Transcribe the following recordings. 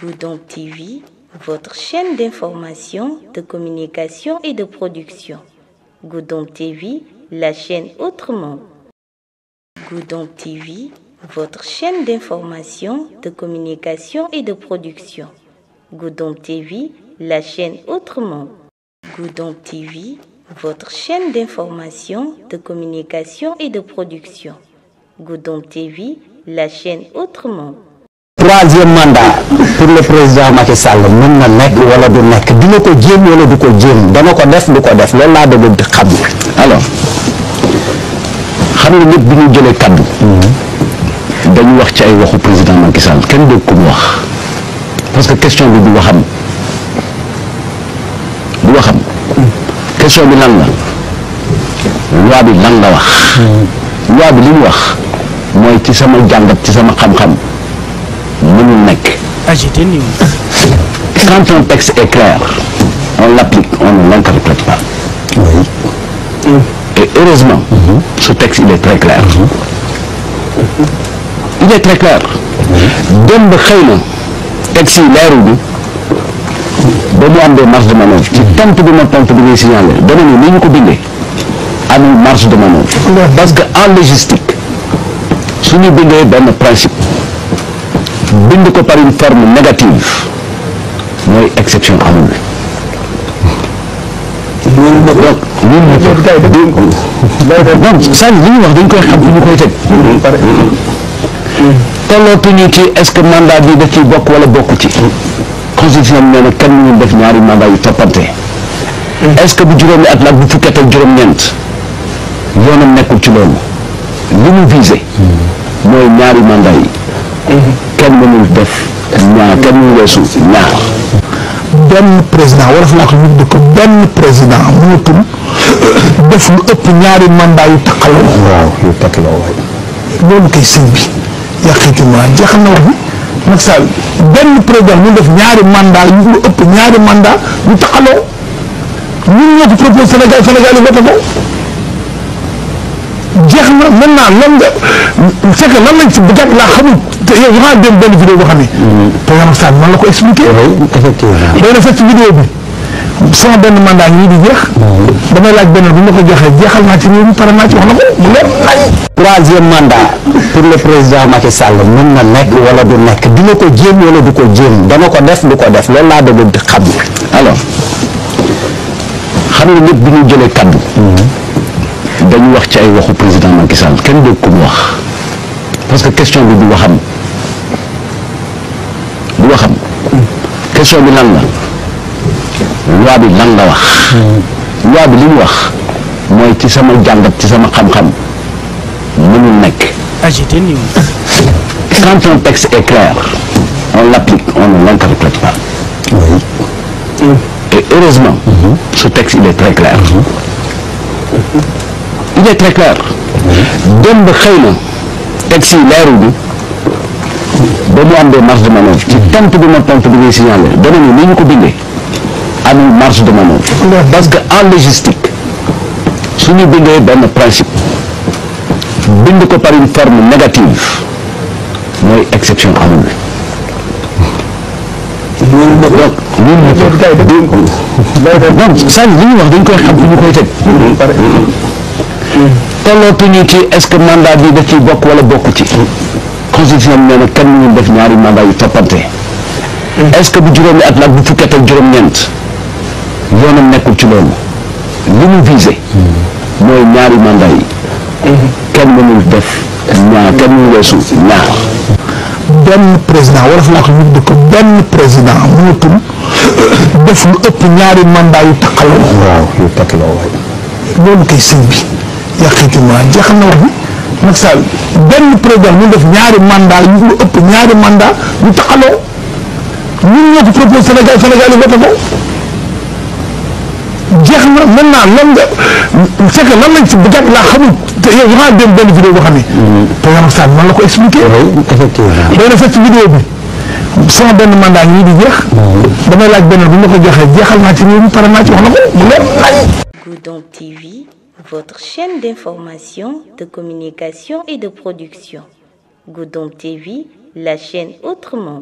Goudomp TV, votre chaîne d'information, de communication et de production. Goudomp TV, la chaîne autrement. Goudomp TV, votre chaîne d'information, de communication et de production. Goudomp TV, la chaîne autrement. Goudomp TV, votre chaîne d'information, de communication et de production. Goudomp TV, la chaîne autrement. Troisième mandat pour le président Macky Sall mën na nekk wala du nekk dina ko jéem wala du ko jéem dana ko def du ko def loolu laa bëgg di xam. Alors xam nga ñëpp bi ñu jëlee kaddu dañu wax ci ay waxu président Macky Sall kenn dégg ko mu wax parce que question bi du waxam question bi lan la loi bi lan la wax loi bi li mu wax mooy ci sama jàngat ci sama xam-xam mënul nekk. AGT News. Quand un texte est clair, on l'applique, on ne l'interprète pas. Oui. Et heureusement, ce texte il est très clair. Il est très clair. Dem ba xëy na texte yi leerul bi ba mu am des marges de manœuvre. ci tontu bi ma tontu bi ngay signalé dama ne ni ñu ko bindee amul marge de manœuvre. parce que en logistique su ñu bindee benn principe. bind ko par une forme négative mooy exception amul. donc ça li ñu wax dañ koy xam fi ñu koy teg. tollootuñu ci est-ce que mandat bi da ciy bokk wala bokku ci. constitution bi nee na kenn mënul def ñaari mandat yu toppante. est-ce que bu juróomi at la bu fukki at ak juróom-ñeent yoonam nekkul ci loolu li mu visé mooy ñaari mandat yi. kenn mënul def ñaar kenn mënul weesu ñaar. benn président wala fa laa ko ñu ko benn président mënatul def lu ëpp ñaari mandat yu takkaloo. waaw yu takkaloo waay. loolu kay sëñ bi yàqeeti ma jeexal na wax bi Macky Sall benn président mu def ñaari mandat yu lu ëpp ñaari mandat yu takkaloo ñun ñoo ko proposé Sénégal yi voté ko jeex na maintenant lan nga c'est que lan lañ ci bëgg laa xamul te yow yaa ngi dem benn vidéo boo xam ne. président Macky Sall man la ko expliqué. oui effectivement. doy na fekk ci vidéo bi sama benn mandat ñii di jeex. damay laaj benn bu ma ko joxee jeexal naa ci réew mi pare naa ci wax na ko mu leer nañ. troisième mandat pour le président Macky Sall mën na nekk wala du nekk dina ko jéem wala du ko jéem dana ko def du ko def loolu laa bëgg di xam. alors xam nga ñëpp bi ñu jëlee kaddu. dañu wax ci ay waxu président Macky Sall kenn dégg ko mu wax parce que question bi du waxam question bi lan la loi bi lan la wax loi bi li mu wax mooy ci sama jàngat ci sama xam-xam mënul nekk. AGT News. Quand un texte est clair on l'applique on ne l'interprète pas. Oui. Et heureusement ce texte il est très clair. Il est très clair. dem ba xëy na texte yi leerul bi ba mu am des marges de manœuvre. ci tontu bi ma tontu bi ngay signalé dama ne ni ñu ko bindee amul marge de manœuvre. parce que en logistique su ñu bindee benn principe bind ko par une forme négative mooy exception amul. donc ça li ñu wax dañ koy xam fi ñu koy teg. tollootuñu ci est-ce que mandat bi da ciy bokk wala bokku ci. constitution bi nee na kenn mënul def ñaari mandat yu toppante. est-ce que bu juróomi at la bu fukki at ak juróom-ñeent yoonam nekkul ci loolu li mu visé mooy ñaari mandat yi. kenn mënul def ñaar kenn mënul weesu ñaar. benn président wala fa laa ko ñu ko benn président mënatul def lu ëpp ñaari mandat yu takkaloo. waaw yu takkaloo waay. loolu kay sëñ bi yàqeeti ma jeexal na wax bi Macky Sall benn président mu def ñaari mandat yu lu ëpp ñaari mandat yu takkaloo ñun ñoo ko proposé Sénégal yi voté ko jeex na maintenant lan nga c'est que lan lañ ci bëgg laa xamul te yow yaa ngi dem benn vidéo boo xam ne. président Macky Sall man la ko expliqué. oui effectivement. doy na fekk ci vidéo bi sama benn mandat ñii di jeex. damay laaj benn bu ma ko joxee jeexal naa ci réew mi pare naa ci wax na ko mu leer nañ. Goudomp TV, votre chaîne d'information, de communication et de production. Goudomp TV, la chaîne autrement.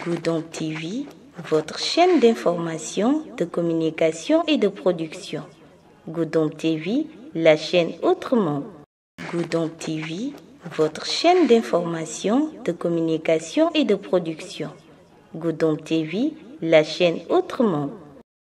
Goudomp TV, votre chaîne d'information, de communication et de production. Goudomp TV, la chaîne autrement. Goudomp TV, votre chaîne d'information, de communication et de production. Goudomp TV, la chaîne autrement.